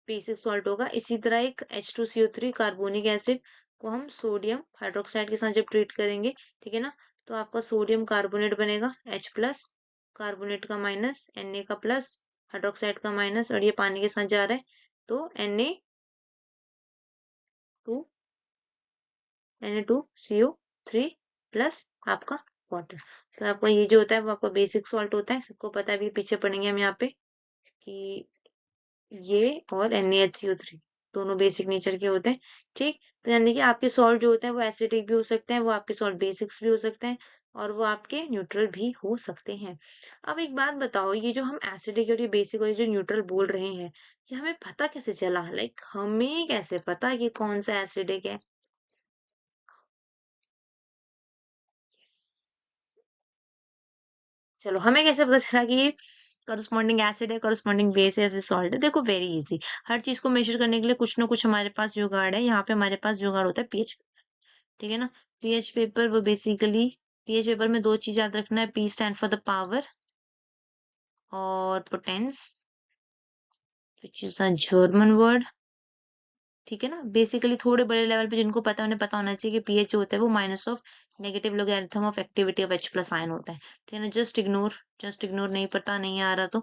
बेसिक सॉल्ट होगा। इसी तरह एक H2CO3 कार्बोनिक एसिड को हम सोडियम हाइड्रोक्साइड के साथ जब ट्रीट करेंगे, ठीक है ना, तो आपका सोडियम कार्बोनेट बनेगा, H+, कार्बोनेट का माइनस, Na का प्लस, हाइड्रोक्साइड का माइनस, और ये पानी के साथ जा रहा है, तो Na2CO3 प्लस आपका वाटर। तो आपका ये जो होता है वो आपका बेसिक सॉल्ट होता है, सबको पता है, अभी पीछे पढ़ेंगे हम यहाँ पे कि ये और NaHCO3 दोनों बेसिक नेचर के होते हैं, ठीक। तो यानी कि आपके सॉल्ट जो होते हैं वो एसिडिक भी हो सकते हैं, वो आपके सॉल्ट बेसिक्स भी हो सकते हैं, और वो आपके न्यूट्रल भी हो सकते हैं। अब एक बात बताओ, ये जो हम एसिडिक और ये बेसिक और ये जो न्यूट्रल बोल रहे हैं, ये हमें पता कैसे चला? लाइक हमें कैसे पता कि कौन सा एसिडिक है? चलो, हमें कैसे पता चला कि ये करस्पॉन्डिंग एसिड है, करस्पॉन्डिंग बेस है, फिर सॉल्ट है? देखो, वेरी इजी। हर चीज को मेजर करने के लिए कुछ ना कुछ हमारे पास जुगाड़ है। यहाँ पे हमारे पास जुगाड़ होता है पीएच, ठीक है ना। पीएच पेपर वो बेसिकली, पीएच पेपर में दो चीज याद रखना है, P stand for the power और potence, which is a German word, ठीक है ना। बेसिकली थोड़े बड़े लेवल पे जिनको पता है उन्हें पता होना चाहिए कि पीएच जो होता है वो minus of negative logarithm of activity of H+ ion होता है, ठीक है ना। जस्ट इग्नोर, नहीं पता नहीं आ रहा तो,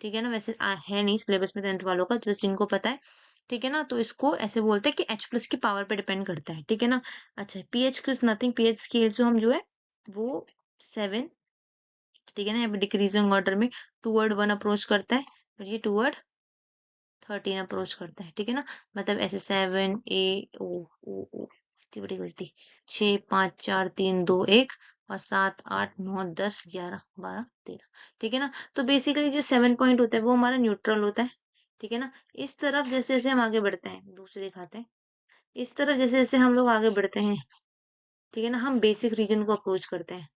ठीक है ना, वैसे है नहीं सिलेबस में 10th वालों का, जो जिनको पता है, ठीक है ना। तो इसको ऐसे बोलते हैं कि H+ की पावर पे डिपेंड करता है, ठीक है ना। अच्छा, पीएच किज नथिंग, पीएच स्केल जो हम जो है वो 7, ठीक है ना, यहाँ पे डिक्रीजिंग ऑर्डर में टूवर्ड 1 अप्रोच करता है, और ये टूवर्ड 13 अप्रोच करता है, ठीक है ना। मतलब ऐसे 7 A O O O, इतनी बड़ी गलती, 6 5 4 3 2 1, और 7 8 9 10 11 12 13, ठीक है ना। तो बेसिकली जो 7 पॉइंट होता है वो हमारा न्यूट्रल होता है, ठीक है ना। इस तरफ जैसे जैसे हम आगे बढ़ते हैं, दूसरे दिखाते हैं, इस तरफ जैसे जैसे हम लोग आगे बढ़ते हैं, ठीक है ना, हम बेसिक रीजन को अप्रोच करते हैं,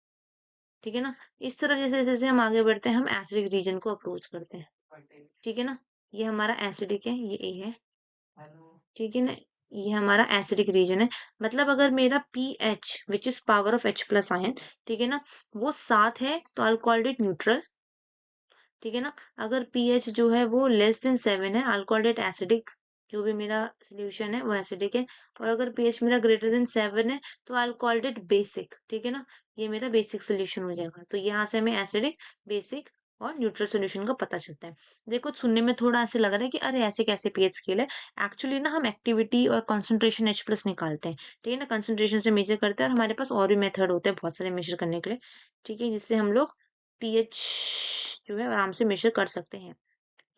ठीक है ना। इस तरफ जैसे जैसे हम आगे बढ़ते हैं, हम एसिडिक रीजन को अप्रोच करते हैं, ठीक है ना। ये हमारा एसिडिक है, ये ए है, ठीक है ना। ये हमारा एसिडिक रीजन है, मतलब अगर मेरा pH which is power of H+ ion, ठीक है ना, वो 7 है तो आई कॉल्ड इट न्यूट्रल, ठीक है ना। अगर pH जो है वो लेस देन 7 है, आई कॉल्ड इट एसिडिक, जो भी मेरा सोल्यूशन है वो एसिडिक है। और अगर pH मेरा ग्रेटर देन 7 है तो आई कॉल्ड इट बेसिक, ठीक है ना, ये मेरा बेसिक सोल्यूशन हो जाएगा। तो यहाँ से हमें एसिडिक, बेसिक और न्यूट्रल सोल्यूशन का पता चलता है। देखो, सुनने में थोड़ा ऐसे लग रहा है कि अरे ऐसे कैसे पीएच स्केल है, एक्चुअली ना हम एक्टिविटी और कंसंट्रेशन H+ निकालते हैं, ठीक है ना, कंसंट्रेशन से मेजर करते हैं, और हमारे पास और भी मेथड होते हैं बहुत सारे मेजर करने के लिए, ठीक है, जिससे हम लोग पीएच जो है आराम से मेजर कर सकते हैं।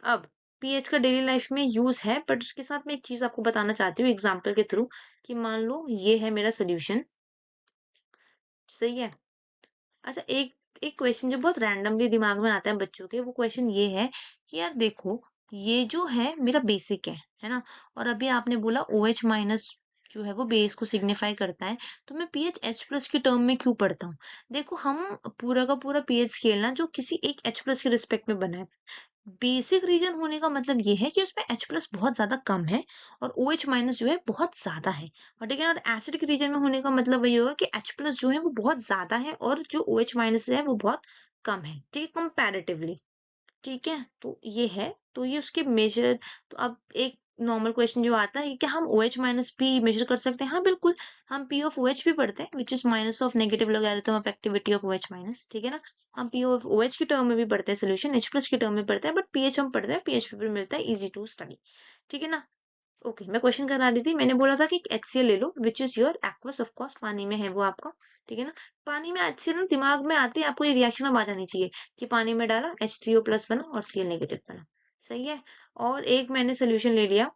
अब पीएच का डेली लाइफ में यूज है, बट उसके साथ मैं एक चीज आपको बताना चाहती हूँ एग्जाम्पल के थ्रू, कि मान लो ये है मेरा सोल्यूशन, सही है। अच्छा, एक एक क्वेश्चन जो बहुत रैंडमली दिमाग में आता है बच्चों के, वो क्वेश्चन ये है कि यार देखो, ये जो है मेरा बेसिक है ना, और अभी आपने बोला OH माइनस जो है वो बेस को सिग्निफाई करता है, तो मैं पीएच एच प्लस की टर्म में क्यों पढ़ता हूँ? देखो हम पूरा का पूरा पीएच स्केल ना जो किसी एक एच प्लस के रिस्पेक्ट में बना है, बेसिक रीजन होने का मतलब ये है कि उसमें H प्लस बहुत ज्यादा कम है और OH माइनस जो है बहुत ज्यादा है। और ठीक है ना, और एसिड के रीजन में होने का मतलब वही होगा कि H प्लस जो है वो बहुत ज्यादा है और जो OH माइनस है वो बहुत कम है, ठीक है, कंपैरेटिवली। ठीक है, तो ये है, तो ये उसके मेजर। तो अब एक नॉर्मल क्वेश्चन जो आता है, क्या हम OH माइनस भी मेजर कर सकते हैं? हाँ बिल्कुल, हम P ऑफ OH भी पढ़ते हैं, which is minus of negative logarithm of activity of OH minus, ठीक है ना। हम P ऑफ OH की टर्म में भी पढ़ते हैं सोल्यूशन, H प्लस की टर्म में पढ़ते हैं, बट पीएच हम पढ़ते हैं, पीएच पेपर मिलता है, इजी टू स्टडी, ठीक है ना। ओके, मैं क्वेश्चन करा रही थी, मैंने बोला था कि HCl ले लो which is your aqueous, of course पानी में है वो आपका, ठीक है ना। पानी में HCl ना दिमाग में आते ही आपको ये रिएक्शन अब आ जानी चाहिए कि पानी में डाला H3O प्लस बना और Cl नेगेटिव बना, सही है। और एक मैंने सोल्यूशन ले लिया,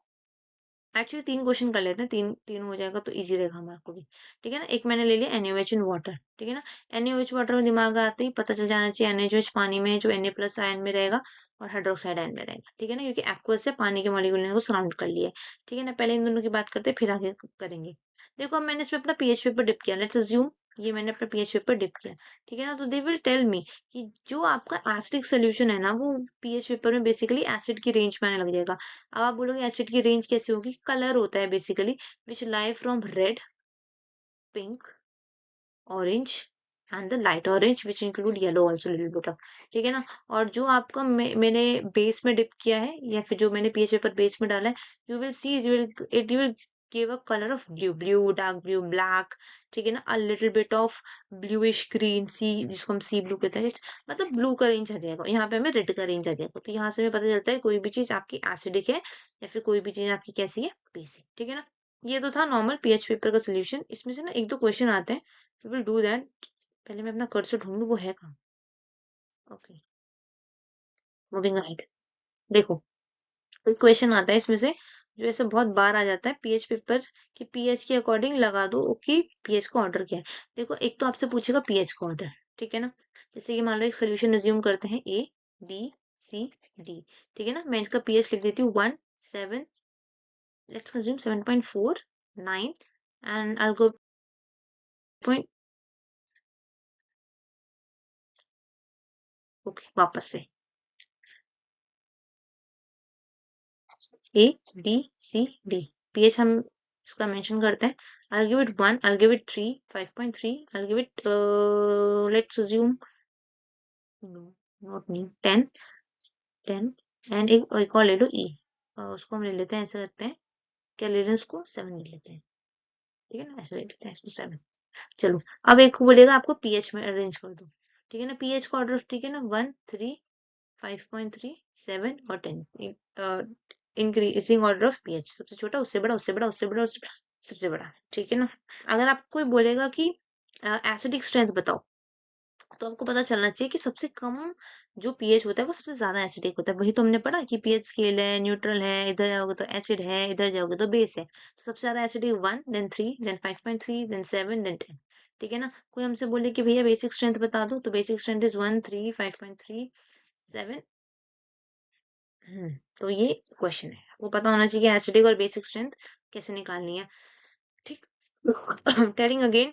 एक्चुअली 3 क्वेश्चन कर लेते हैं, तीन तीन हो जाएगा तो इजी रहेगा हमारे को भी, ठीक है ना। एक मैंने ले लिया NaOH इन वाटर, ठीक है ना। NaOH वाटर में दिमाग आते ही पता चल जाना चाहिए NaOH पानी में जो Na प्लस आयन में रहेगा और हाइड्रोक्साइड आयन में रहेगा, ठीक है ना, क्योंकि एक्वस से पानी के मॉलिक्यूल ने को सराउंड कर लिया है, ठीक है ना। पहले इन दोनों की बात करते हैं फिर आगे करेंगे। देखो अब मैंने इसमें अपना पीएच पेपर डिप किया, लेट्स अज्यूम ये मैंने अपना पीएच पेपर डिप किया, ठीक है ना। तो दे विल टेल मी कि जो आपका एसिडिक सोल्यूशन है ना वो पीएच पेपर में बेसिकली एसिड की रेंज में आने लग जाएगा। अब आप बोलोगे एसिड की रेंज कैसे होगी? कलर होता है basically which lie from red, pink, orange and the light orange which include yellow also little bit of, ठीक है ना। और जो आपका मैंने बेस में डिप किया है या फिर जो मैंने पीएच पेपर बेस में डाला है, you will see it will give a colour of blue, dark blue, black, ठीक है ना, a little bit of bluish green, सी जिसको हम सी ब्लू कहते हैं, मतलब ब्लू का रेंज आ जाएगा, यहाँ पे हमें रेड का रेंज आ जाएगा। तो यहाँ से हमें पता चलता है कोई भी चीज आपकी एसिडिक है या फिर कोई भी चीज आपकी कैसी है, बेसिक, ठीक है ना। ये तो था नॉर्मल पीएच पेपर का सोल्यूशन। इसमें से ना एक दो क्वेश्चन आते हैं, वी विल डू दैट। पहले मैं अपना कर्सर ढूंढूं, वो है कहाँ? Okay, moving ahead. देखो एक क्वेश्चन आता है इसमें से जो ऐसे बहुत बार आ जाता है, पीएच पेपर की पीएच के अकॉर्डिंग लगा दो कि पीएच का ऑर्डर क्या है। देखो एक तो आपसे पूछेगा पीएच का ऑर्डर, ठीक है ना। जैसे कि मान लो एक सोल्यूशन अज्यूम करते हैं ABCD, ठीक है ना। मैं इसका पीएच लिख देती हूँ 1 7, let's assume 7.4 9 and I go point. Okay, वापस से ABCD, पीएच हम इसका मेंशन करते हैं। I'll give it 1, I'll give it 3, 5.3, I'll give it let's assume no, not new, 10, 10 and एक और ले लो E, उसको हम ले लेते हैं, ऐसे करते हैं, क्या ले लें उसको 7 ले लेते हैं, ठीक है ना, ऐसे ले लेते हैं इसको 7। चलो अब एक को बोलेगा आपको पीएच में अरेंज कर दो, ठीक है ना, पीएच का ऑर्डर, ठीक है ना, 1 3 5.3 7 और 10, इंक्रीजिंग ऑर्डर ऑफ पीएच, सबसे छोटा उससे बड़ा उससे बड़ा उससे बड़ा उससे बड़ा सबसे बड़ा, ठीक है ना। अगर आपको कोई बोलेगा कि एसिडिक स्ट्रेंथ बताओ, तो आपको पता चलना चाहिए कि सबसे कम जो पीएच होता है वो सबसे ज्यादा एसिडिक होता है। वही तो हमने पढ़ा कि पीएच स्केल है, न्यूट्रल है, इधर जाओगे तो एसिड है, इधर जाओगे तो बेस है। तो सबसे ज्यादा acidic 1, then 3, then 5.3, then 7, then 10, ठीक है ना। कोई हमसे बोले कि भैया बेसिक स्ट्रेंथ बता दो, तो बेसिक स्ट्रेंथ इज 1 3 5.3 7। तो ये क्वेश्चन है, वो पता होना चाहिए एसिडिक और बेसिक स्ट्रेंथ कैसे निकालनी है, ठीक। टेलिंग अगेन,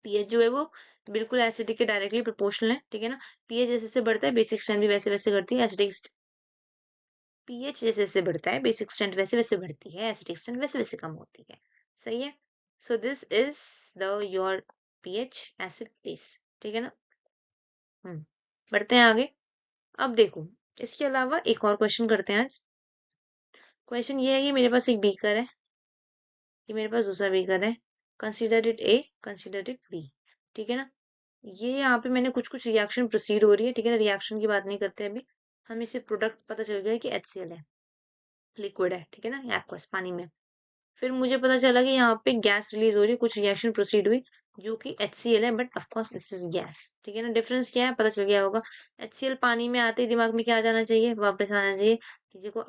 पीएच जो है वो बिल्कुल एसिडिक के डायरेक्टली प्रोपोर्शनल है, ठीक है ना। पीएच जैसे जैसे बढ़ता है बेसिक स्ट्रेंथ भी वैसे वैसे बढ़ती है, एसिडिक पीएच जैसे जैसे बढ़ता है बेसिक स्ट्रेंथ वैसे वैसे बढ़ती है, एसिडिक स्ट्रेंथ वैसे वैसे कम होती है, सही है। So this is the your pH acid base, ठीक है ना। बढ़ते हैं आगे। अब देखो इसके अलावा एक और क्वेश्चन करते हैं आज। क्वेश्चन ये है कि मेरे पास एक बीकर है, ये मेरे पास दूसरा बीकर है, consider it A, consider it be, ठीक है ना। ये यहाँ पे मैंने कुछ कुछ रिएक्शन प्रोसीड हो रही है, ठीक है ना, रिएक्शन की बात नहीं करते अभी, हमें इसे प्रोडक्ट पता चल गया कि HCl है, लिक्विड है, ठीक है ना, एक्वस पानी में। फिर मुझे पता चला कि यहाँ पे गैस रिलीज हो रही है, कुछ रिएक्शन प्रोसीड हुई जो कि HCl है, but of course this is gas, ठीक है ना। डिफरेंस क्या है पता चल गया होगा। HCl पानी में आते ही दिमाग में क्या आ जाना चाहिए, वापस आना चाहिए कि देखो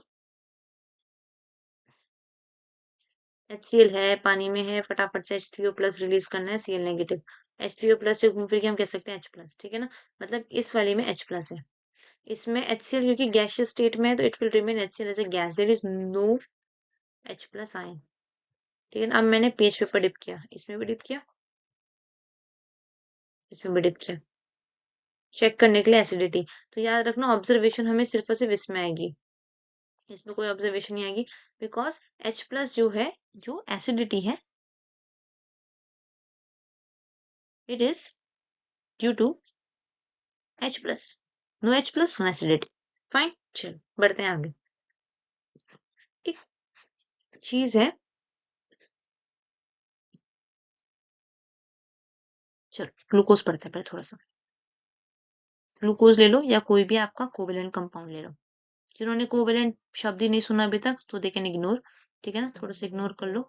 HCl है, पानी में है, फटाफट से H3O प्लस रिलीज करना है, Cl नेगेटिव। H3O प्लस से घूम फिर के हम कह सकते हैं H प्लस, ठीक है ना। मतलब इस वाले में H प्लस है, इसमें HCl क्योंकि गैसियस स्टेट में है तो it will remain HCl as a gas, there is no H plus ion, ठीक है ना। अब मैंने पेज पेपर डिप किया, इसमें भी डिप किया, इसमें भी डिप किया, चेक करने के लिए एसिडिटी। तो याद रखना ऑब्जर्वेशन हमें सिर्फ और सिर्फ इसमें आएगी, इसमें कोई ऑब्जर्वेशन नहीं आएगी, बिकॉज H प्लस जो है, जो एसिडिटी है, it is due to H plus, no H plus no acidity. Fine, चलो बढ़ते हैं आगे। एक चीज है, चलो ग्लूकोज पढ़ते हैं पहले थोड़ा सा। ग्लूकोज ले लो या कोई भी आपका कोवेलेंट कंपाउंड ले लो। जिन्होंने कोवेलेंट शब्द ही नहीं सुना अभी तक तो दे कैन इग्नोर, ठीक है ना, थोड़ा सा इग्नोर कर लो,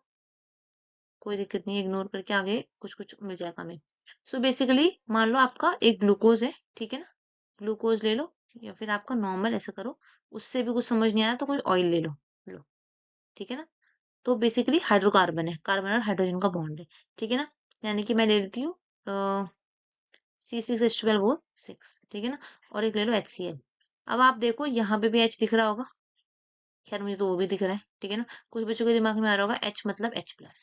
कोई दिक्कत नहीं, इग्नोर करके आगे कुछ कुछ मिल जाएगा हमें। सो बेसिकली मान लो आपका एक ग्लूकोज है, ठीक है ना, ग्लूकोज ले लो, या फिर आपका नॉर्मल ऐसा करो, उससे भी कुछ समझ नहीं आया तो कोई ऑयल ले लो, लो, ठीक है ना। तो बेसिकली हाइड्रोकार्बन है, कार्बन और हाइड्रोजन का बॉन्ड है, ठीक है ना। यानी कि मैं ले लेती हूँ C6H12O6, ठीक है ना, और एक ले लो HCl। अब आप देखो यहाँ पे भी H दिख रहा होगा, खैर मुझे तो वो भी दिख रहा है, ठीक है ना। कुछ बच्चों के दिमाग में आ रहा होगा H मतलब H प्लस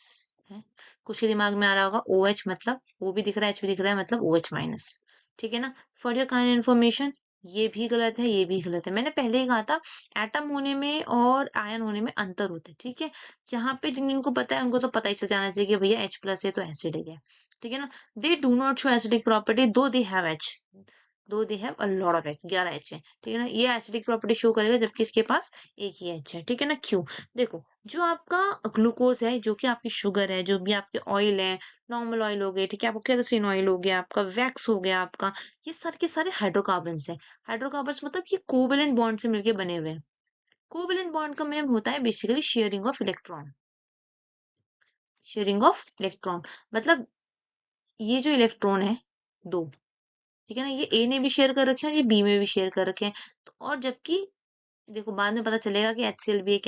है, कुछ के दिमाग में आ रहा होगा OH मतलब वो भी दिख रहा है, H भी दिख रहा है मतलब OH माइनस, ठीक है ना। फॉर योर काइंड इन्फॉर्मेशन, ये भी गलत है, ये भी गलत है। मैंने पहले ही कहा था एटम होने में और आयन होने में अंतर होता है, ठीक है। जहाँ पे जिन जिनको पता है उनको तो पता ही चल जाना चाहिए कि भैया H प्लस है तो एसिडिक है, ठीक है ना। They do not show acidic property दो दे हैव H, दो they have a lot of H, 11 H है, ठीक है ना। ये एसिडिक प्रॉपर्टी शो करेगा जबकि इसके पास एक ही H है, ठीक है ना। क्यों? देखो जो आपका ग्लूकोज है, जो कि आपकी शुगर है, जो भी आपके ऑयल है, नॉर्मल ऑयल हो गए, ठीक है, आपको केरोसिन ऑयल हो गया, आपका वैक्स हो गया आपका, ये सारे के सारे हाइड्रोकार्बन्स है। हाइड्रोकार्बन्स मतलब ये कोवेलेंट बॉन्ड से मिलके बने हुए हैं। कोवेलेंट बॉन्ड का मेन होता है basically sharing of electron, sharing of electron मतलब ये जो इलेक्ट्रॉन है दो, ठीक है ना, ये ए ने भी शेयर कर रखे हैं और ये बी में भी शेयर कर रखे हैं। तो और जबकि देखो बाद में पता चलेगा कि HCl भी एक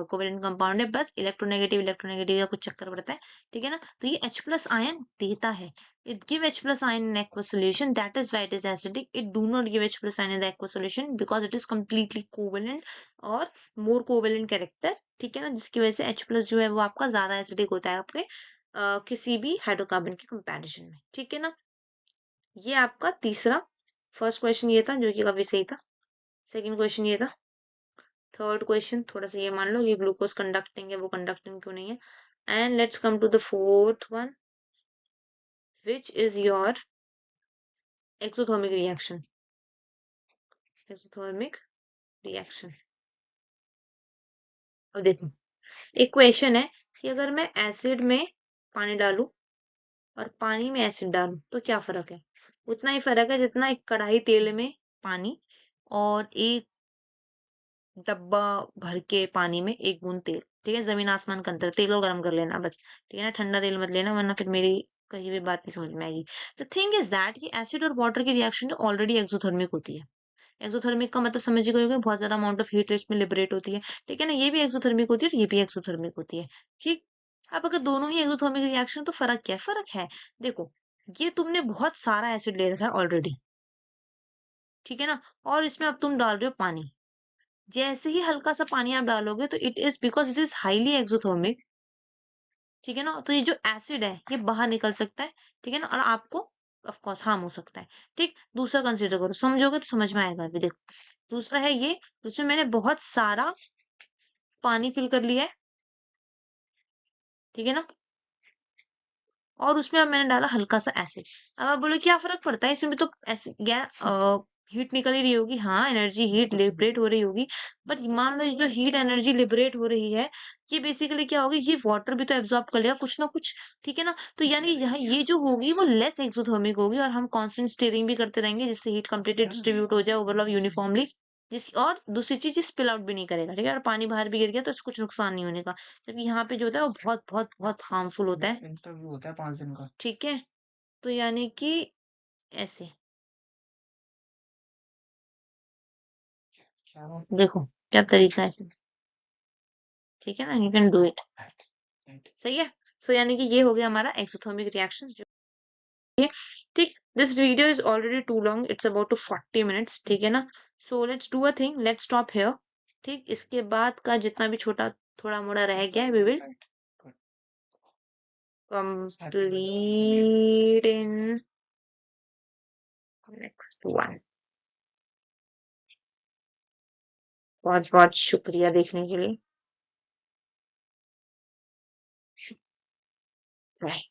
कोवेलेंट कंपाउंड है, बस इलेक्ट्रोनेगेटिव का कुछ चक्कर पड़ता है, ठीक है ना। तो ये H प्लस आयन देता है, it give H plus ion in aqueous solution, that is why it is acidic. It do not give H plus ion in the aqueous solution because it is completely covalent और मोर कोवेलेंट कैरेक्टर, ठीक है ना, जिसकी वजह से H प्लस जो है वो आपका ज्यादा एसिडिक होता है आपके किसी भी हाइड्रोकार्बन के कंपैरिजन में, ठीक है ना। ये आपका तीसरा, फर्स्ट क्वेश्चन ये था जो कि काफी सही था, सेकंड क्वेश्चन ये था, थर्ड क्वेश्चन थोड़ा सा ये मान लो ये ग्लूकोज कंडक्टिंग है, वो कंडक्टिंग क्यों नहीं है। And let's come to the fourth one, which is your exothermic reaction, exothermic reaction. अब देखो एक क्वेश्चन है कि अगर मैं एसिड में पानी डालूं और पानी में एसिड डालूं तो क्या फर्क है। उतना ही फर्क है जितना एक कढ़ाई तेल में पानी और एक डब्बा भर के पानी में एक बूंद तेल, ठीक है, जमीन आसमान का अंतर। तेल को गर्म कर लेना बस, ठीक है ना, ठंडा तेल मत लेना वरना फिर मेरी कहीं भी बात नहीं समझ में आएगी। द थिंग इज दैट कि एसिड और वाटर की रिएक्शन जो ऑलरेडी एक्सोथर्मिक होती है, एक्सोथर्मिक का मतलब समझ गए होगे बहुत ज्यादा अमाउंट ऑफ हीट इसमें लिबरेट होती है, ठीक है ना। ये भी एक्सोथर्मिक होती है और ये भी एक्सोथर्मिक होती है, ठीक। अब अगर दोनों ही एक्सोथर्मिक रिएक्शन तो फर्क क्या है, फर्क है, देखो ये तुमने बहुत सारा एसिड ले रखा है ऑलरेडी, ठीक है ना, और इसमें अब तुम डाल रहे हो पानी। जैसे ही हल्का सा पानी आप डालोगे तो it is because it is highly exothermic, ठीक है ना, तो ये जो एसिड है ये बाहर निकल सकता है, ठीक है ना, और आपको ऑफ कोर्स हार्म हो सकता है, ठीक। दूसरा कंसीडर करो, समझोगे तो समझ में आएगा अभी देखो। दूसरा है ये जिसमें मैंने बहुत सारा पानी फिल कर लिया है, ठीक है ना, और उसमें अब मैंने डाला हल्का सा एसिड। अब आप बोलो क्या फर्क पड़ता है, इसमें भी तो हीट निकल ही रही होगी, हाँ एनर्जी हीट लिबरेट हो रही होगी, बट मान लो ये जो हीट एनर्जी लिबरेट हो रही है ये बेसिकली क्या होगी, ये वाटर भी तो एब्जॉर्ब कर लेगा कुछ ना कुछ, ठीक है ना। तो यानी यहाँ ये जो होगी वो लेस एक्सोथर्मिक होगी और हम कांस्टेंट स्टीयरिंग भी करते रहेंगे जिससे हीट कंप्लीटली डिस्ट्रीब्यूट हो जाए ओवरऑल यूनिफॉर्मली, जिस और दूसरी चीज स्पिल आउट भी नहीं करेगा, ठीक है, और पानी बाहर भी गिर गया तो इसको कुछ नुकसान नहीं होने का, जबकि यहाँ पे जो होता है वो बहुत बहुत बहुत हार्मफुल होता है, इंटरव्यू होता है 5 दिन का, ठीक है। तो यानी कि ऐसे देखो क्या तरीका है इसमें, ठीक है ना, यू कैन डू इट, सही है। सो यानी कि ये हो गया हमारा एक्सोथर्मिक रिएक्शन जो है, ठीक। This video is already too long, it's about to 40 minutes, ठीक है ना। So let's do a thing, let's stop here, ठीक। इसके बाद का जितना भी छोटा थोड़ा मोड़ा रह गया है we will complete in next one. बहुत बहुत शुक्रिया देखने के लिए। बाय।